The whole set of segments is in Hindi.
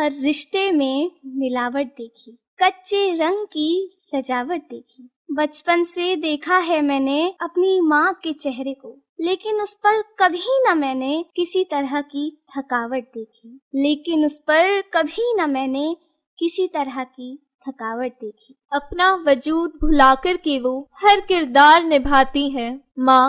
हर रिश्ते में मिलावट देखी, कच्चे रंग की सजावट देखी। बचपन से देखा है मैंने अपनी माँ के चेहरे को, लेकिन उस पर कभी न मैंने किसी तरह की थकावट देखी, लेकिन उस पर कभी न मैंने किसी तरह की थकावट देखी। अपना वजूद भुलाकर के वो हर किरदार निभाती है। माँ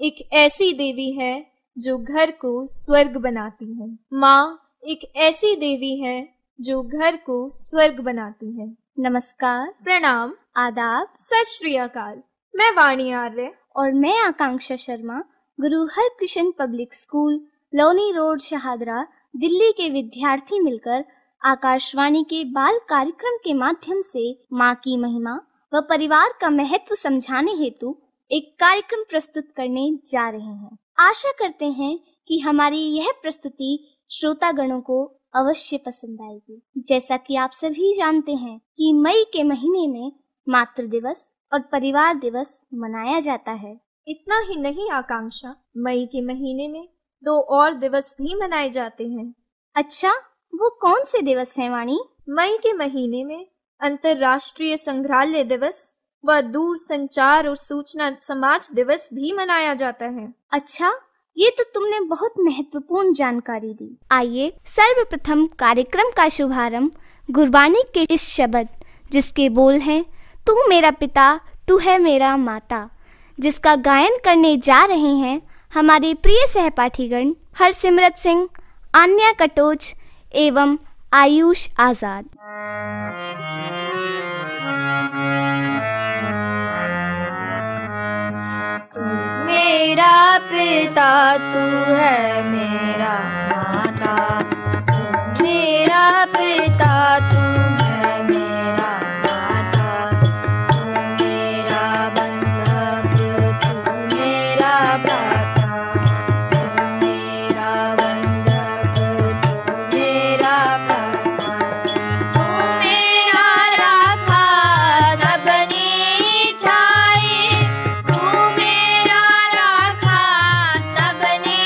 एक ऐसी देवी है जो घर को स्वर्ग बनाती है। माँ एक ऐसी देवी है जो घर को स्वर्ग बनाती है। नमस्कार, प्रणाम, आदाब, सत श्री अकाल। मैं वाणी आर्य और मैं Akanksha Sharma Guru Harkrishan public school, Loni road, Shahdara, Delhi के विद्यार्थी मिलकर आकाशवाणी के बाल कार्यक्रम के माध्यम से माँ की महिमा व परिवार का महत्व समझाने हेतु एक कार्यक्रम प्रस्तुत करने जा रहे हैं। आशा करते हैं कि हमारी यह प्रस्तुति श्रोतागणों को अवश्य पसंद आएगी। जैसा कि आप सभी जानते हैं कि मई के महीने में मातृ दिवस और परिवार दिवस मनाया जाता है। इतना ही नहीं आकांक्षा, मई के महीने में 2 और दिवस भी मनाए जाते हैं। अच्छा, वो कौन से दिवस हैं वाणी? मई के महीने में अंतर्राष्ट्रीय संग्रहालय दिवस व दूर संचार और सूचना समाज दिवस भी मनाया जाता है। अच्छा, ये तो तुमने बहुत महत्वपूर्ण जानकारी दी। आइए सर्वप्रथम कार्यक्रम का शुभारंभ गुरबानी के इस शब्द जिसके बोल हैं, तू मेरा पिता तू है मेरा माता, जिसका गायन करने जा रहे हैं हमारे प्रिय सहपाठीगण हरसिमरत सिंह, आन्या कटोच एवं आयुष आजाद। तू मेरा पिता तू है मेरा माता, तू मेरा पिता तू है मेरा माता, तू मेरा बंधक तू मेरा भ्राता, तू मेरा बंधक तू मेरा भ्राता, तू मेरा राखा सबनी ठाई, तू मेरा राखा सबनी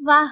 वाह,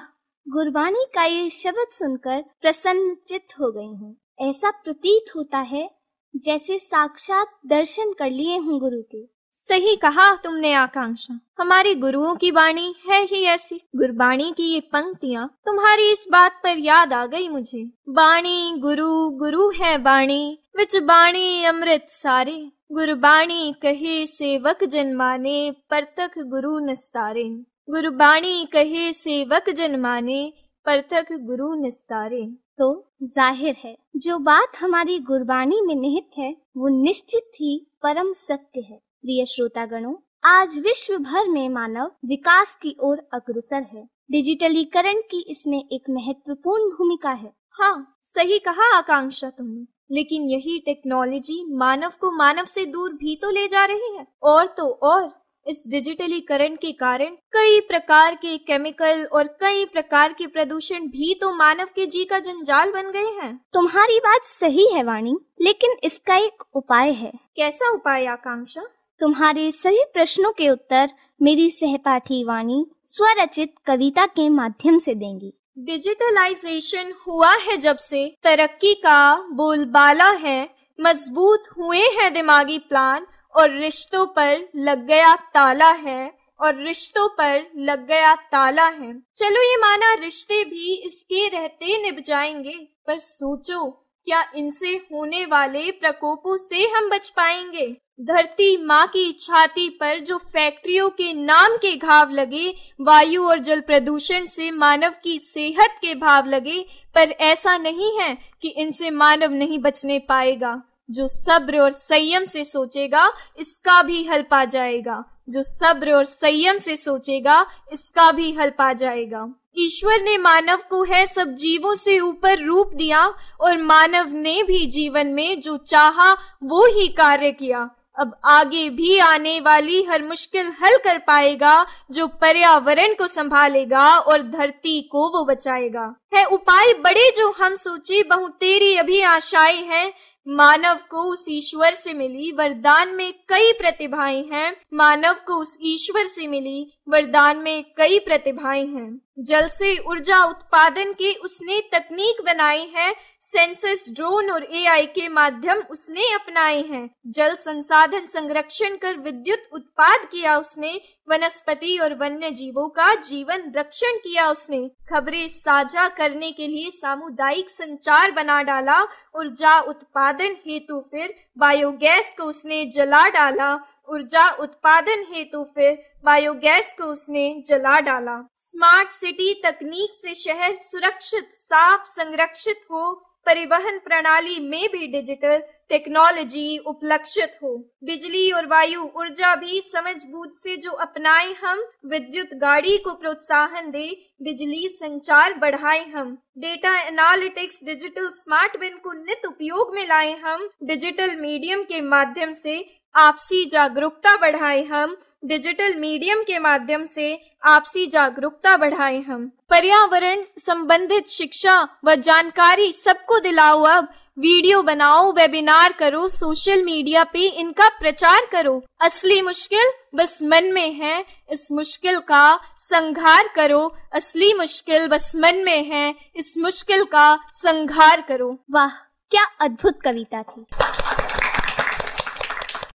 गुरबाणी का ये शब्द सुनकर प्रसन्नचित्त हो गई हूँ। ऐसा प्रतीत होता है जैसे साक्षात दर्शन कर लिए हूँ गुरु के। सही कहा तुमने आकांक्षा, हमारी गुरुओं की वाणी है ही ऐसी। गुरबाणी की ये पंक्तियाँ तुम्हारी इस बात पर याद आ गई मुझे। बाणी गुरु, गुरु है बाणी, विच बाणी अमृत सारे। गुरबाणी कहे सेवक जन माने, परतक गुरु निस्तारे। गुरबाणी कहे सेवक जन माने, परतक गुरु निस्तारे। तो जाहिर है जो बात हमारी गुरबाणी में निहित है वो निश्चित ही परम सत्य है। प्रिय श्रोतागणों, आज विश्व भर में मानव विकास की ओर अग्रसर है। डिजिटलीकरण की इसमें एक महत्वपूर्ण भूमिका है। हाँ, सही कहा आकांक्षा तुमने, लेकिन यही टेक्नोलॉजी मानव को मानव से दूर भी तो ले जा रही है। और तो और इस डिजिटलीकरण के कारण कई प्रकार के केमिकल और कई प्रकार के प्रदूषण भी तो मानव के जी का जंजाल बन गए हैं। तुम्हारी बात सही है वाणी, लेकिन इसका एक उपाय है। कैसा उपाय आकांक्षा? तुम्हारे सभी प्रश्नों के उत्तर मेरी सहपाठी वाणी स्वरचित कविता के माध्यम से देंगी। डिजिटलाइजेशन हुआ है जब से, तरक्की का बोलबाला है। मजबूत हुए हैं दिमागी प्लान, और रिश्तों पर लग गया ताला है। और रिश्तों पर लग गया ताला है। चलो ये माना रिश्ते भी इसके रहते निभ जाएंगे, पर सोचो क्या इनसे होने वाले प्रकोपों से हम बच पाएंगे? धरती माँ की छाती पर जो फैक्ट्रियों के नाम के घाव लगे, वायु और जल प्रदूषण से मानव की सेहत के भाव लगे, पर ऐसा नहीं है कि इनसे मानव नहीं बचने पाएगा। जो सब्र और संयम से सोचेगा इसका भी हल पा जाएगा। जो सब्र और संयम से सोचेगा इसका भी हल पा जाएगा। ईश्वर ने मानव को है सब जीवों से ऊपर रूप दिया, और मानव ने भी जीवन में जो चाहा वो ही कार्य किया। अब आगे भी आने वाली हर मुश्किल हल कर पाएगा जो पर्यावरण को संभालेगा और धरती को वो बचाएगा। है उपाय बड़े जो हम सोचे, बहु तेरी अभी आशाएं हैं। मानव को उस ईश्वर से मिली वरदान में कई प्रतिभाएं हैं। मानव को उस ईश्वर से मिली वरदान में कई प्रतिभाएं हैं। जल से ऊर्जा उत्पादन के उसने तकनीक बनाई है। सेंसस, ड्रोन और एआई के माध्यम उसने अपनाए हैं। जल संसाधन संरक्षण कर विद्युत उत्पाद किया उसने। वनस्पति और वन्य जीवों का जीवन रक्षण किया उसने। खबरें साझा करने के लिए सामुदायिक संचार बना डाला। ऊर्जा उत्पादन हेतु फिर बायोगैस को उसने जला डाला। ऊर्जा उत्पादन हेतु फिर बायोगैस को उसने जला डाला। स्मार्ट सिटी तकनीक से शहर सुरक्षित, साफ, संरक्षित हो। परिवहन प्रणाली में भी डिजिटल टेक्नोलॉजी उपलक्षित हो। बिजली और वायु ऊर्जा भी समझबूझ से जो अपनाए हम। विद्युत गाड़ी को प्रोत्साहन दे, बिजली संचार बढ़ाए हम। डेटा एनालिटिक्स, डिजिटल स्मार्ट बिन को नित उपयोग में लाए हम। डिजिटल मीडियम के माध्यम से आपसी जागरूकता बढ़ाए हम। डिजिटल मीडियम के माध्यम से आपसी जागरूकता बढ़ाए हम। पर्यावरण संबंधित शिक्षा व जानकारी सबको दिलाओ। अब वीडियो बनाओ, वेबिनार करो, सोशल मीडिया पे इनका प्रचार करो। असली मुश्किल बस मन में है, इस मुश्किल का संहार करो। असली मुश्किल बस मन में है, इस मुश्किल का संहार करो। वाह, क्या अद्भुत कविता थी।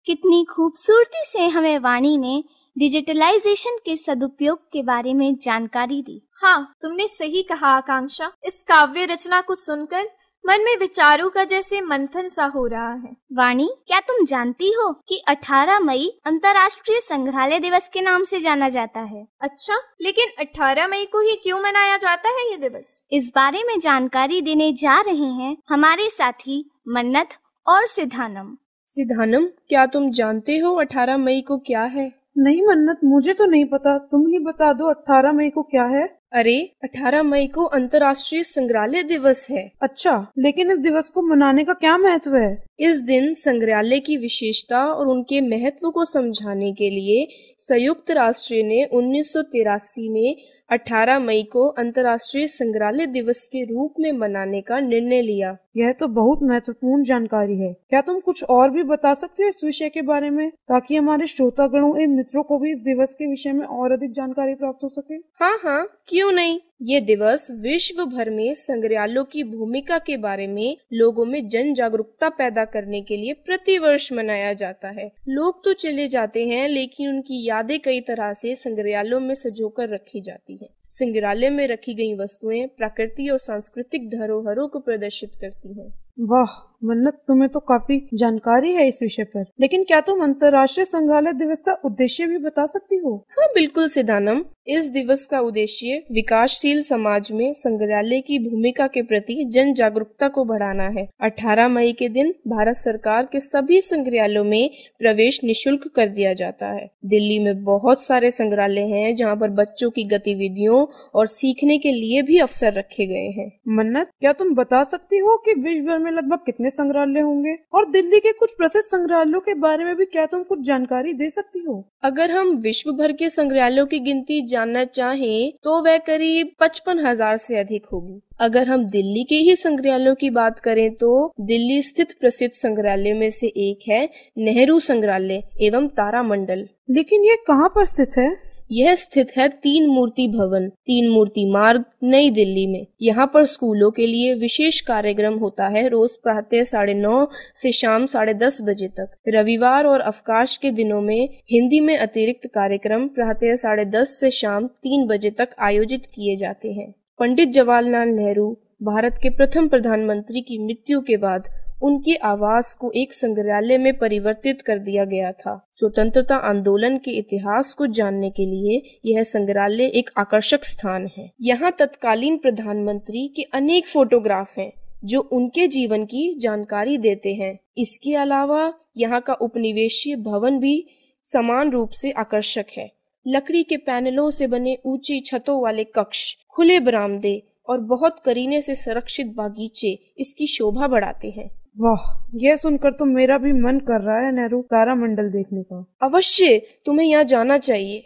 कितनी खूबसूरती से हमें वाणी ने डिजिटलाइजेशन के सदुपयोग के बारे में जानकारी दी। हाँ, तुमने सही कहा आकांक्षा। इस काव्य रचना को सुनकर मन में विचारों का जैसे मंथन सा हो रहा है। वाणी, क्या तुम जानती हो कि 18 मई अंतर्राष्ट्रीय संग्रहालय दिवस के नाम से जाना जाता है? अच्छा, लेकिन 18 मई को ही क्यों मनाया जाता है ये दिवस? इस बारे में जानकारी देने जा रहे हैं हमारे साथी मन्नत और सिद्धानम। सिद्धानम, क्या तुम जानते हो 18 मई को क्या है? नहीं मन्नत, मुझे तो नहीं पता, तुम ही बता दो 18 मई को क्या है। अरे 18 मई को अंतर्राष्ट्रीय संग्रहालय दिवस है। अच्छा, लेकिन इस दिवस को मनाने का क्या महत्व है? इस दिन संग्रहालय की विशेषता और उनके महत्व को समझाने के लिए संयुक्त राष्ट्र ने 1983 में 18 मई को अंतर्राष्ट्रीय संग्रहालय दिवस के रूप में मनाने का निर्णय लिया। यह तो बहुत महत्वपूर्ण जानकारी है। क्या तुम कुछ और भी बता सकते हो इस विषय के बारे में, ताकि हमारे श्रोतागणों एवं मित्रों को भी इस दिवस के विषय में और अधिक जानकारी प्राप्त हो सके? हाँ, क्यों नहीं। ये दिवस विश्व भर में संग्रहालयों की भूमिका के बारे में लोगों में जन जागरूकता पैदा करने के लिए प्रतिवर्ष मनाया जाता है। लोग तो चले जाते हैं, लेकिन उनकी यादें कई तरह से संग्रहालयों में संजोकर रखी जाती हैं। संग्रहालय में रखी गई वस्तुएं प्रकृति और सांस्कृतिक धरोहरों को प्रदर्शित करती हैं। वाह मन्नत, तुम्हें तो काफी जानकारी है इस विषय पर। लेकिन क्या तुम अंतर्राष्ट्रीय संग्रहालय दिवस का उद्देश्य भी बता सकती हो? हाँ बिल्कुल सिद्धानम, इस दिवस का उद्देश्य विकासशील समाज में संग्रहालय की भूमिका के प्रति जन जागरूकता को बढ़ाना है। 18 मई के दिन भारत सरकार के सभी संग्रहालयों में प्रवेश निःशुल्क कर दिया जाता है। दिल्ली में बहुत सारे संग्रहालय हैं जहाँ पर बच्चों की गतिविधियों और सीखने के लिए भी अवसर रखे गए हैं। मन्नत, क्या तुम बता सकती हो कि विश्व भर में लगभग कितने संग्रहालय होंगे, और दिल्ली के कुछ प्रसिद्ध संग्रहालयों के बारे में भी क्या तुम कुछ जानकारी दे सकती हो? अगर हम विश्व भर के संग्रहालयों की गिनती जानना चाहें तो वह करीब 55,000 से अधिक होगी। अगर हम दिल्ली के ही संग्रहालयों की बात करें तो दिल्ली स्थित प्रसिद्ध संग्रहालय में से एक है नेहरू संग्रहालय एवं तारामंडल। लेकिन ये कहाँ पर स्थित है? यह स्थित है 3 मूर्ति भवन, 3 मूर्ति मार्ग, नई दिल्ली में। यहाँ पर स्कूलों के लिए विशेष कार्यक्रम होता है रोज प्रातः 9:30 से शाम 10:30 बजे तक। रविवार और अवकाश के दिनों में हिंदी में अतिरिक्त कार्यक्रम प्रातः 10:30 से शाम 3 बजे तक आयोजित किए जाते हैं। पंडित जवाहरलाल नेहरू भारत के प्रथम प्रधानमंत्री की मृत्यु के बाद उनके आवास को एक संग्रहालय में परिवर्तित कर दिया गया था। स्वतंत्रता आंदोलन के इतिहास को जानने के लिए यह संग्रहालय एक आकर्षक स्थान है। यहाँ तत्कालीन प्रधानमंत्री के अनेक फोटोग्राफ हैं जो उनके जीवन की जानकारी देते हैं। इसके अलावा यहाँ का उपनिवेशीय भवन भी समान रूप से आकर्षक है। लकड़ी के पैनलों से बने ऊंची छतों वाले कक्ष, खुले बरामदे और बहुत करीने से संरक्षित बागीचे इसकी शोभा बढ़ाते हैं। वाह, यह सुनकर तो मेरा भी मन कर रहा है नेहरू तारामंडल देखने का। अवश्य, तुम्हें यहाँ जाना चाहिए।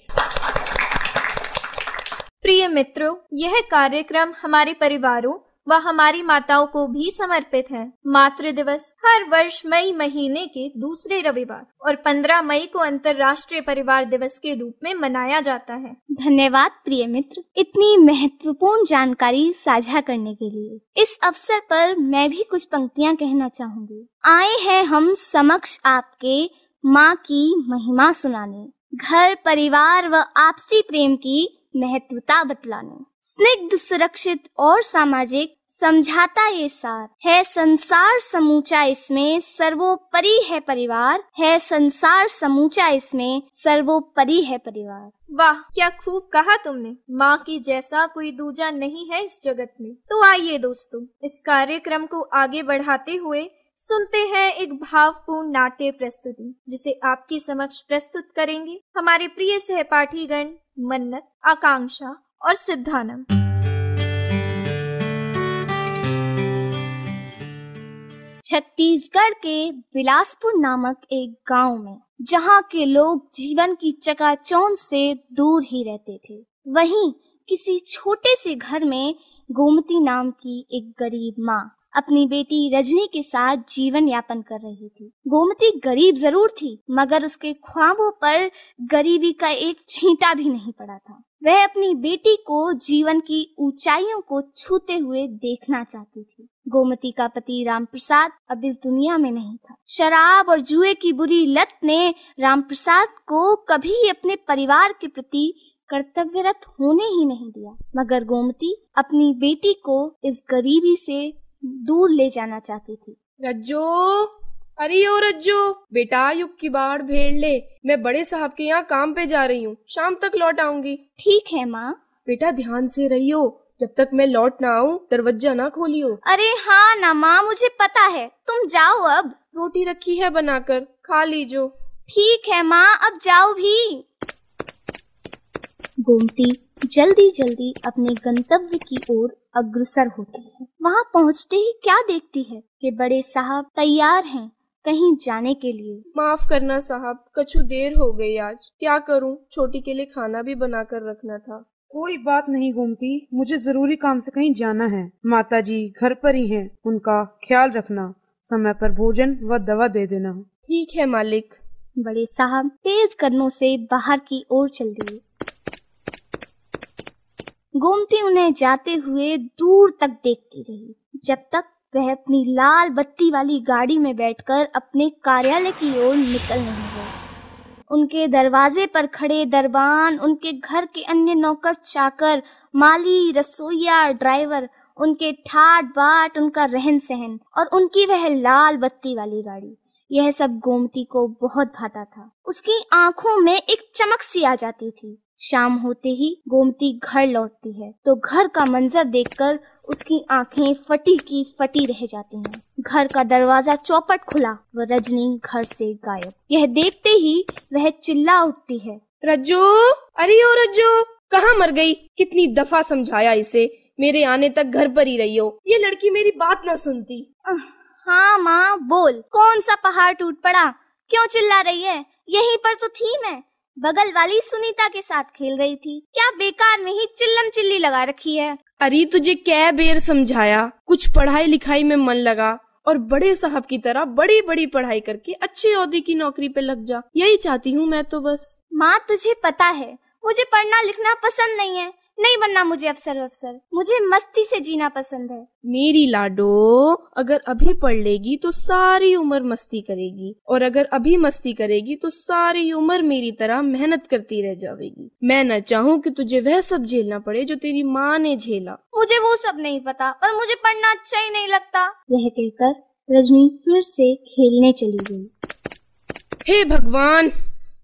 प्रिय मित्रों, यह कार्यक्रम हमारे परिवारों व हमारी माताओं को भी समर्पित है। मातृ दिवस हर वर्ष मई महीने के दूसरे रविवार और 15 मई को अंतर्राष्ट्रीय परिवार दिवस के रूप में मनाया जाता है। धन्यवाद प्रिय मित्र, इतनी महत्वपूर्ण जानकारी साझा करने के लिए। इस अवसर पर मैं भी कुछ पंक्तियां कहना चाहूंगी। आए हैं हम समक्ष आपके माँ की महिमा सुनाने, घर परिवार व आपसी प्रेम की महत्वता बतलाने। स्निग्ध, सुरक्षित और सामाजिक समझाता ये सार है संसार समूचा, इसमें सर्वोपरि है परिवार, है संसार समूचा, इसमें सर्वोपरि है परिवार। वाह, क्या खूब कहा तुमने। माँ की जैसा कोई दूजा नहीं है इस जगत में। तो आइए दोस्तों, इस कार्यक्रम को आगे बढ़ाते हुए सुनते हैं एक भावपूर्ण नाट्य प्रस्तुति, जिसे आपके समक्ष प्रस्तुत करेंगे हमारे प्रिय सहपाठीगण मन्नत, आकांक्षा और सिद्धानंद। छत्तीसगढ़ के बिलासपुर नामक एक गांव में, जहां के लोग जीवन की चकाचौंध से दूर ही रहते थे, वहीं किसी छोटे से घर में गोमती नाम की एक गरीब माँ अपनी बेटी रजनी के साथ जीवन यापन कर रही थी। गोमती गरीब जरूर थी, मगर उसके ख्वाबों पर गरीबी का एक छींटा भी नहीं पड़ा था। वह अपनी बेटी को जीवन की ऊंचाइयों को छूते हुए देखना चाहती थी। गोमती का पति रामप्रसाद अब इस दुनिया में नहीं था। शराब और जुए की बुरी लत ने रामप्रसाद को कभी अपने परिवार के प्रति कर्तव्यरत होने ही नहीं दिया, मगर गोमती अपनी बेटी को इस गरीबी से दूर ले जाना चाहती थी। रज्जो, अरे ओ रज्जो, बेटा युग की बाढ़ भेड़ ले, मैं बड़े साहब के यहाँ काम पे जा रही हूँ, शाम तक लौट आऊंगी। ठीक है माँ। बेटा ध्यान से रहियो, जब तक मैं लौट ना आऊँ दरवाजा ना खोलियो। अरे हाँ ना माँ, मुझे पता है, तुम जाओ अब। रोटी रखी है बनाकर, खा लीजो। ठीक है माँ, अब जाओ भी। गोमती जल्दी जल्दी अपने गंतव्य की ओर अग्रसर होती है। वहाँ पहुँचते ही क्या देखती है कि बड़े साहब तैयार हैं कहीं जाने के लिए। माफ करना साहब, कछु देर हो गई आज। क्या करूँ, छोटी के लिए खाना भी बनाकर रखना था। कोई बात नहीं गोमती, मुझे जरूरी काम से कहीं जाना है। माताजी घर पर ही हैं, उनका ख्याल रखना, समय पर भोजन व दवा दे देना। ठीक है मालिक। बड़े साहब तेज कदमों से बाहर की ओर चल दिए। गोमती उन्हें जाते हुए दूर तक देखती रही, जब तक वह अपनी लाल बत्ती वाली गाड़ी में बैठकर अपने कार्यालय की ओर निकल नहीं गई। उनके दरवाजे पर खड़े दरबान, उनके घर के अन्य नौकर चाकर, माली, रसोइया, ड्राइवर, उनके ठाट बाट, उनका रहन सहन और उनकी वह लाल बत्ती वाली गाड़ी, यह सब गोमती को बहुत भाता था। उसकी आंखों में एक चमक सी आ जाती थी। शाम होते ही गोमती घर लौटती है तो घर का मंजर देखकर उसकी आंखें फटी की फटी रह जाती हैं। घर का दरवाजा चौपट खुला व रजनी घर से गायब। यह देखते ही वह चिल्ला उठती है, रज्जो, अरे ओ रज्जो, कहाँ मर गई? कितनी दफा समझाया इसे, मेरे आने तक घर पर ही रही हो। ये लड़की मेरी बात न सुनती। हाँ माँ, बोल, कौन सा पहाड़ टूट पड़ा? क्यों चिल्ला रही है? यहीं पर तो थी मैं, बगल वाली सुनीता के साथ खेल रही थी। क्या बेकार में ही चिल्लम चिल्ली लगा रखी है? अरे तुझे कै बेर समझाया, कुछ पढ़ाई लिखाई में मन लगा और बड़े साहब की तरह बड़ी बड़ी पढ़ाई करके अच्छे ओहदे की नौकरी पे लग जा। यही चाहती हूँ मैं तो बस। माँ, तुझे पता है मुझे पढ़ना लिखना पसंद नहीं है, नहीं बनना मुझे अफसर। मुझे मस्ती से जीना पसंद है। मेरी लाडो, अगर अभी पढ़ लेगी तो सारी उम्र मस्ती करेगी, और अगर अभी मस्ती करेगी तो सारी उम्र मेरी तरह मेहनत करती रह जाएगी। मैं न चाहूँ कि तुझे वह सब झेलना पड़े जो तेरी माँ ने झेला। मुझे वो सब नहीं पता और मुझे पढ़ना अच्छा ही नहीं लगता। यह कहकर रजनी फिर से खेलने चली गई। हे भगवान,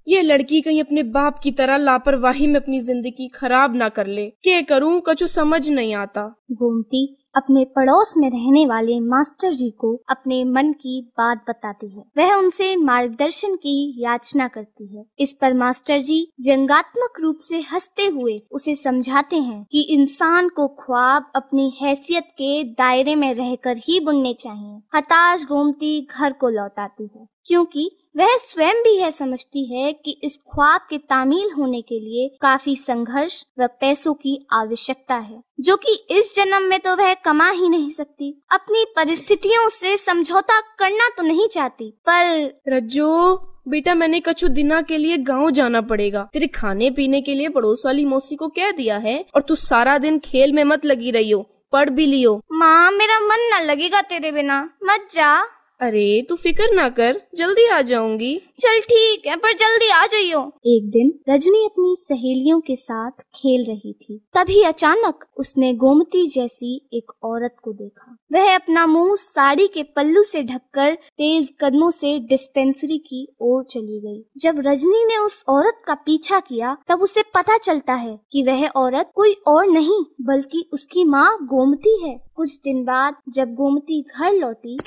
ये लड़की कहीं अपने बाप की तरह लापरवाही में अपनी जिंदगी खराब ना कर ले। क्या करूं, कछु समझ नहीं आता। गोमती अपने पड़ोस में रहने वाले मास्टर जी को अपने मन की बात बताती है। वह उनसे मार्गदर्शन की याचना करती है। इस पर मास्टर जी व्यंग्यात्मक रूप से हंसते हुए उसे समझाते हैं कि इंसान को ख्वाब अपनी हैसियत के दायरे में रहकर ही बुनने चाहिए। हताश गोमती घर को लौट आती है, क्योंकि वह स्वयं भी यह समझती है कि इस ख्वाब के तामील होने के लिए काफी संघर्ष व पैसों की आवश्यकता है, जो कि इस जन्म में तो वह कमा ही नहीं सकती। अपनी परिस्थितियों से समझौता करना तो नहीं चाहती, पर रज्जो बेटा, मैंने कछु दिना के लिए गांव जाना पड़ेगा। तेरे खाने पीने के लिए पड़ोस वाली मौसी को कह दिया है, और तू सारा दिन खेल में मत लगी रही हो, पढ़ भी लियो। माँ, मेरा मन न लगेगा तेरे बिना, मत जा। अरे तू फिक्र ना कर, जल्दी आ जाऊंगी। चल ठीक है, पर जल्दी आ जाइयो। एक दिन रजनी अपनी सहेलियों के साथ खेल रही थी, तभी अचानक उसने गोमती जैसी एक औरत को देखा। वह अपना मुंह साड़ी के पल्लू से ढककर तेज कदमों से डिस्पेंसरी की ओर चली गई। जब रजनी ने उस औरत का पीछा किया, तब उसे पता चलता है कि वह औरत कोई और नहीं बल्कि उसकी माँ गोमती है। कुछ दिन बाद जब गोमती घर लौटी,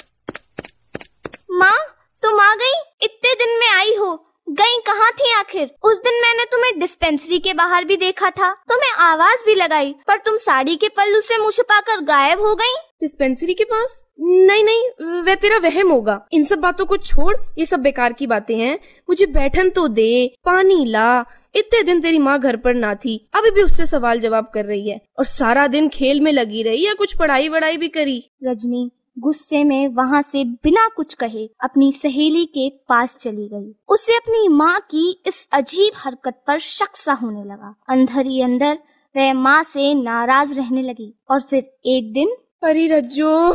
माँ, तुम आ गई? इतने दिन में आई हो, गई कहाँ थी आखिर? उस दिन मैंने तुम्हें डिस्पेंसरी के बाहर भी देखा था, तुम्हें आवाज भी लगाई, पर तुम साड़ी के पल्लू से मुंह छुपाकर गायब हो गई। डिस्पेंसरी के पास? नहीं, वह तेरा वहम होगा। इन सब बातों को छोड़, ये सब बेकार की बातें हैं। मुझे बैठन तो दे, पानी ला। इतने दिन तेरी माँ घर पर ना थी, अभी भी उससे सवाल जवाब कर रही है, और सारा दिन खेल में लगी रही, या कुछ पढ़ाई वढ़ाई भी करी? रजनी गुस्से में वहाँ से बिना कुछ कहे अपनी सहेली के पास चली गई। उसे अपनी माँ की इस अजीब हरकत पर शक सा होने लगा। अंदर ही अंदर वह माँ से नाराज रहने लगी। और फिर एक दिन, अरे रज्जो,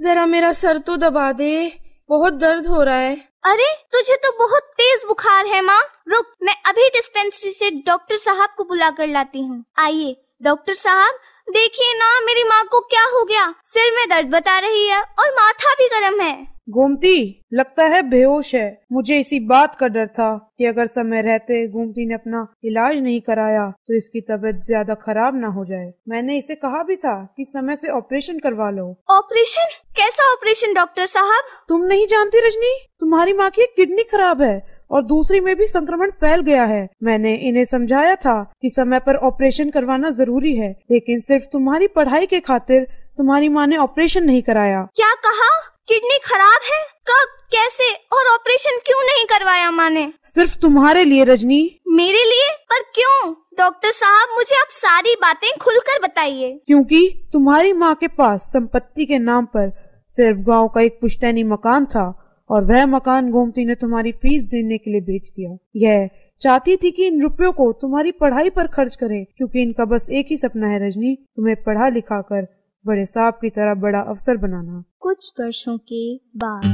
जरा मेरा सर तो दबा दे, बहुत दर्द हो रहा है। अरे तुझे तो बहुत तेज बुखार है माँ, रुक, मैं अभी डिस्पेंसरी से डॉक्टर साहब को बुला कर लाती हूँ। आइए डॉक्टर साहब, देखिए ना मेरी माँ को क्या हो गया, सिर में दर्द बता रही है और माथा भी गर्म है। गोमती लगता है बेहोश है। मुझे इसी बात का डर था कि अगर समय रहते गोमती ने अपना इलाज नहीं कराया तो इसकी तबीयत ज्यादा खराब ना हो जाए। मैंने इसे कहा भी था कि समय से ऑपरेशन करवा लो। ऑपरेशन? कैसा ऑपरेशन डॉक्टर साहब? तुम नहीं जानती रजनी, तुम्हारी माँ की किडनी खराब है और दूसरी में भी संक्रमण फैल गया है। मैंने इन्हें समझाया था कि समय पर ऑपरेशन करवाना जरूरी है, लेकिन सिर्फ तुम्हारी पढ़ाई के खातिर तुम्हारी माँ ने ऑपरेशन नहीं कराया। क्या कहा? किडनी खराब है? कब, कैसे और ऑपरेशन क्यों नहीं करवाया माँ ने? सिर्फ तुम्हारे लिए रजनी। मेरे लिए? पर क्यों? डॉक्टर साहब, मुझे आप सारी बातें खुलकर बताइए। क्योंकि तुम्हारी माँ के पास संपत्ति के नाम पर सिर्फ गांव का एक पुश्तैनी मकान था और वह मकान गोमती ने तुम्हारी फीस देने के लिए बेच दिया। यह चाहती थी कि इन रुपयों को तुम्हारी पढ़ाई पर खर्च करें, क्योंकि इनका बस एक ही सपना है रजनी, तुम्हें पढ़ा लिखा कर बड़े साहब की तरह बड़ा अफसर बनाना। कुछ वर्षों के बाद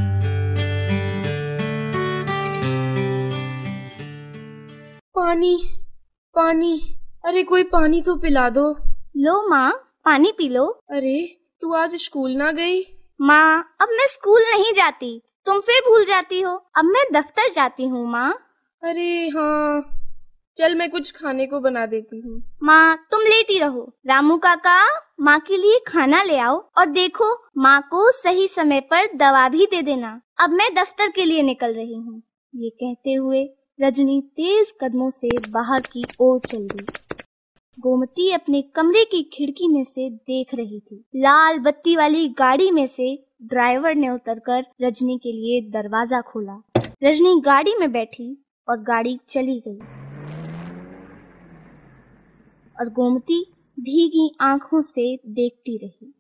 पानी पानी, अरे कोई पानी तो पिला दो। लो माँ, पानी पी लो। अरे तू आज स्कूल ना गई? माँ, अब मैं स्कूल नहीं जाती। तुम फिर भूल जाती हो। अब मैं दफ्तर जाती हूँ माँ। अरे हाँ, चल मैं कुछ खाने को बना देती हूँ। माँ, तुम लेटी रहो। रामू काका, माँ के लिए खाना ले आओ, और देखो माँ को सही समय पर दवा भी दे देना। अब मैं दफ्तर के लिए निकल रही हूँ। ये कहते हुए रजनी तेज कदमों से बाहर की ओर चल दी। गोमती अपने कमरे की खिड़की में से देख रही थी। लाल बत्ती वाली गाड़ी में से ड्राइवर ने उतरकर रजनी के लिए दरवाजा खोला। रजनी गाड़ी में बैठी और गाड़ी चली गई, और गोमती भीगी आंखों से देखती रही।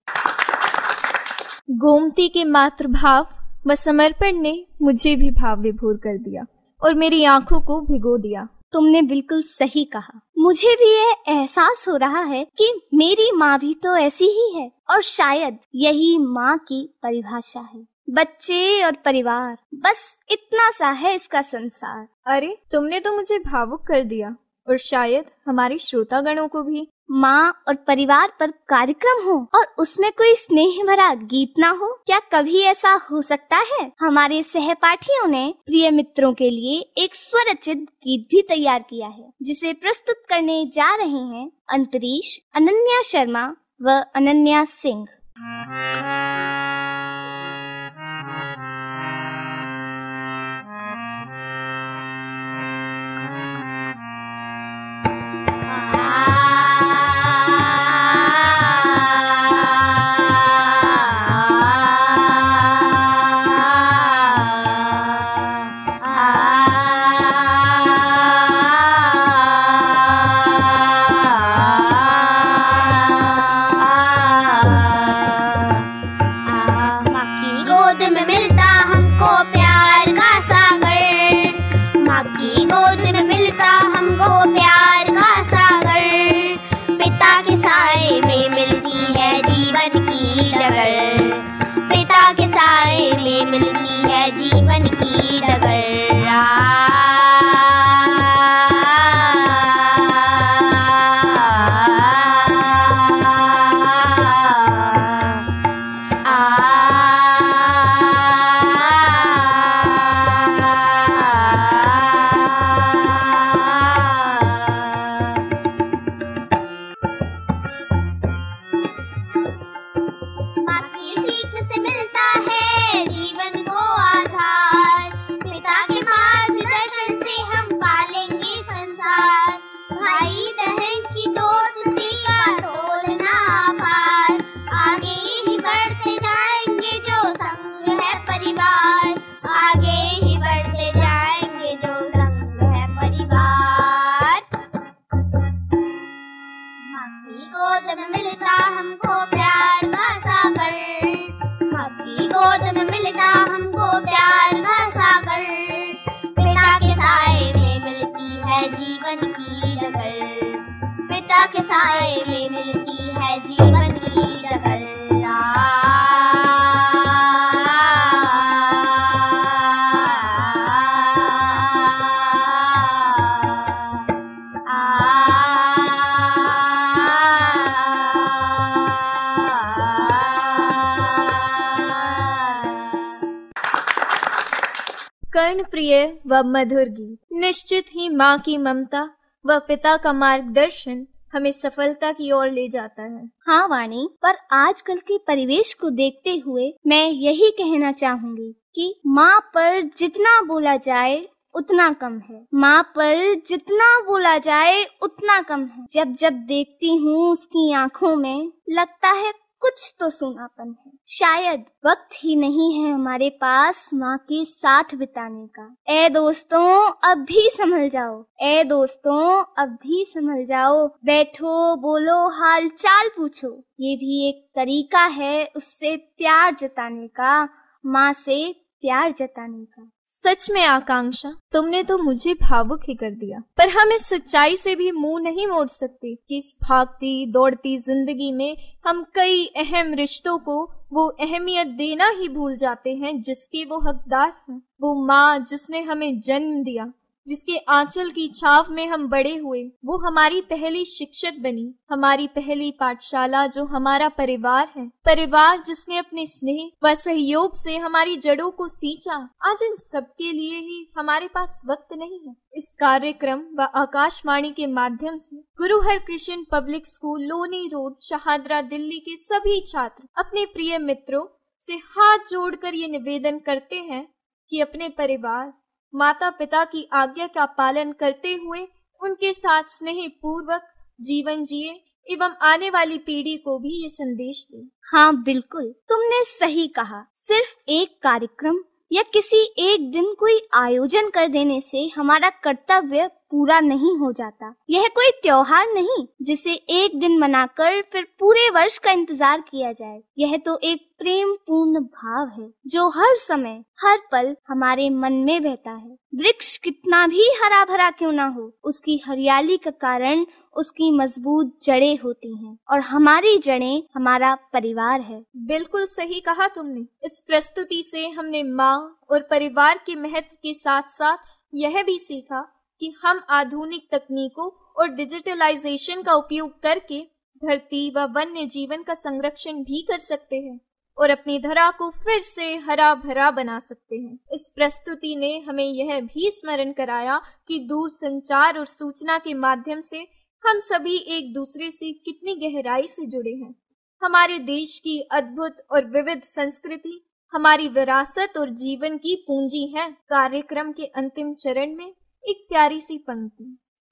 गोमती के मातृभाव व समर्पण ने मुझे भी भाव विभोर कर दिया और मेरी आंखों को भिगो दिया। तुमने बिल्कुल सही कहा। मुझे भी ये एहसास हो रहा है कि मेरी माँ भी तो ऐसी ही है, और शायद यही माँ की परिभाषा है। बच्चे और परिवार, बस इतना सा है इसका संसार। अरे तुमने तो मुझे भावुक कर दिया, और शायद हमारे श्रोतागणों को भी। माँ और परिवार पर कार्यक्रम हो और उसमें कोई स्नेह भरा गीत ना हो, क्या कभी ऐसा हो सकता है? हमारे सहपाठियों ने प्रिय मित्रों के लिए एक स्वरचित गीत भी तैयार किया है, जिसे प्रस्तुत करने जा रहे हैं अंतरीश, अनन्या शर्मा व अनन्या सिंह। कर्ण प्रिय व मधुर गीत। निश्चित ही माँ की ममता व पिता का मार्गदर्शन हमें सफलता की ओर ले जाता है। हाँ वाणी, पर आजकल के परिवेश को देखते हुए मैं यही कहना चाहूंगी कि माँ पर जितना बोला जाए उतना कम है। माँ पर जितना बोला जाए उतना कम है। जब जब देखती हूँ उसकी आंखों में, लगता है कुछ तो सूनापन है। शायद वक्त ही नहीं है हमारे पास माँ के साथ बिताने का। ए दोस्तों, अब भी संभल जाओ। ए दोस्तों, अब भी संभल जाओ। बैठो, बोलो, हाल चाल पूछो। ये भी एक तरीका है उससे प्यार जताने का, माँ से प्यार जताने का। सच में आकांक्षा, तुमने तो मुझे भावुक ही कर दिया। पर हम इस सच्चाई से भी मुंह नहीं मोड़ सकते कि इस भागती दौड़ती जिंदगी में हम कई अहम रिश्तों को वो अहमियत देना ही भूल जाते हैं जिसके वो हकदार हैं। वो माँ जिसने हमें जन्म दिया, जिसके आंचल की छाव में हम बड़े हुए, वो हमारी पहली शिक्षक बनी, हमारी पहली पाठशाला जो हमारा परिवार है। परिवार जिसने अपने स्नेह व सहयोग से हमारी जड़ों को सींचा। आज इन सब के लिए ही हमारे पास वक्त नहीं है। इस कार्यक्रम व आकाशवाणी के माध्यम से Guru Harkrishan public school, Loni road, Shahdara, Delhi के सभी छात्र अपने प्रिय मित्रों से हाथ जोड़कर ये निवेदन करते हैं कि अपने परिवार, माता पिता की आज्ञा का पालन करते हुए उनके साथ स्नेह पूर्वक जीवन जिए एवं आने वाली पीढ़ी को भी ये संदेश दें। हाँ बिल्कुल, तुमने सही कहा। सिर्फ एक कार्यक्रम या किसी एक दिन कोई आयोजन कर देने से हमारा कर्तव्य पूरा नहीं हो जाता। यह कोई त्योहार नहीं जिसे एक दिन मनाकर फिर पूरे वर्ष का इंतजार किया जाए। यह तो एक प्रेम पूर्ण भाव है जो हर समय हर पल हमारे मन में बहता है। वृक्ष कितना भी हरा भरा क्यों ना हो, उसकी हरियाली का कारण उसकी मजबूत जड़ें होती हैं और हमारी जड़ें हमारा परिवार है। बिल्कुल सही कहा तुमने। इस प्रस्तुति से हमने माँ और परिवार के महत्व के साथ साथ यह भी सीखा कि हम आधुनिक तकनीकों और डिजिटलाइजेशन का उपयोग करके धरती व वन्य जीवन का संरक्षण भी कर सकते हैं और अपनी धरा को फिर से हरा भरा बना सकते हैं। इस प्रस्तुति ने हमें यह भी स्मरण कराया कि दूर संचार और सूचना के माध्यम से हम सभी एक दूसरे से कितनी गहराई से जुड़े हैं। हमारे देश की अद्भुत और विविध संस्कृति हमारी विरासत और जीवन की पूंजी है। कार्यक्रम के अंतिम चरण में एक प्यारी सी पंक्ति,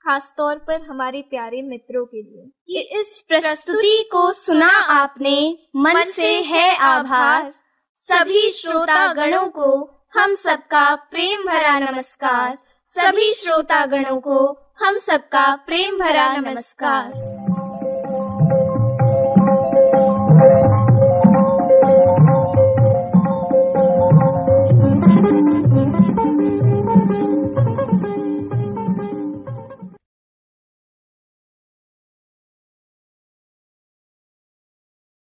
खास तौर पर हमारे प्यारे मित्रों के लिए। कि इस प्रस्तुति को सुना आपने, मन से है आभार। सभी श्रोता गणों को हम सबका प्रेम भरा नमस्कार। सभी श्रोता गणों को हम सबका प्रेम भरा नमस्कार।